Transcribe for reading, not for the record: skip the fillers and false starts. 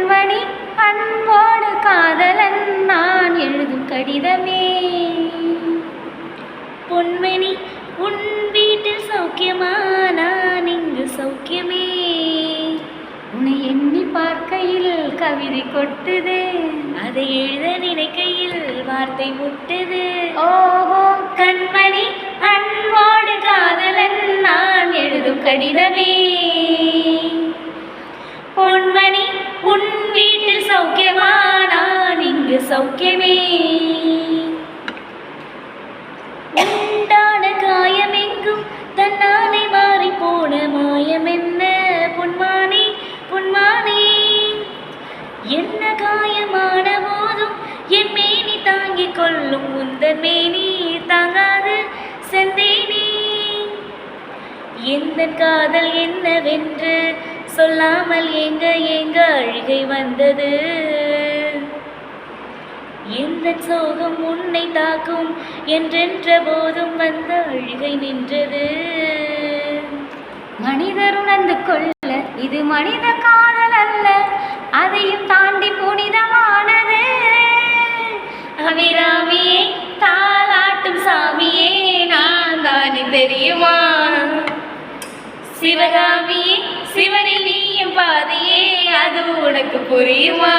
கண்மணி அன்போடு காதலன் நான் எழுதும் கடிதமே. பொன்மணி உன் வீட்டில் சௌக்கியமா, நான் இங்கு சௌக்கியமே. உன்னை எண்ணி பார்க்கையில் கவிதை கொட்டுது, அதை எழுத நினைக்கையில் வார்த்தை முட்டுது. ஓஹோ கண்மணி அன்போடு காதலன் நான் எழுதும் கடிதமே. பொன்மணி உன் வீட்டில் சௌக்கியமா, நான் இங்கு சௌக்கியமே. உண்டான காயமெங்கும் தன்னாலே மாறி போன மாயம் என்ன பொன்மானே பொன்மானே. என்ன காயமான போதும் என் மேனி தாங்கிக் கொள்ளும் உந்தன் மேனி தாங்காது செந்தேனே. எந்த காதல் என்னவென்று சொல்லாமல் எங்க எங்க அழுகை வந்தது. எந்த சோகம் உன்னை தாக்கும் என்றென்ற போதும் வந்த அழுகை நின்றது. மனிதர் உணர்ந்து கொள்ள இது மனித காதல் அல்ல, அதையும் தாண்டி புனிதமானது. அபிராமியே தாலாட்டும் சாமியே நான் தானே தெரியுமா. சிவகாமியே சிவனில் நீயும் பாதியே அது உனக்கு புரியுமா.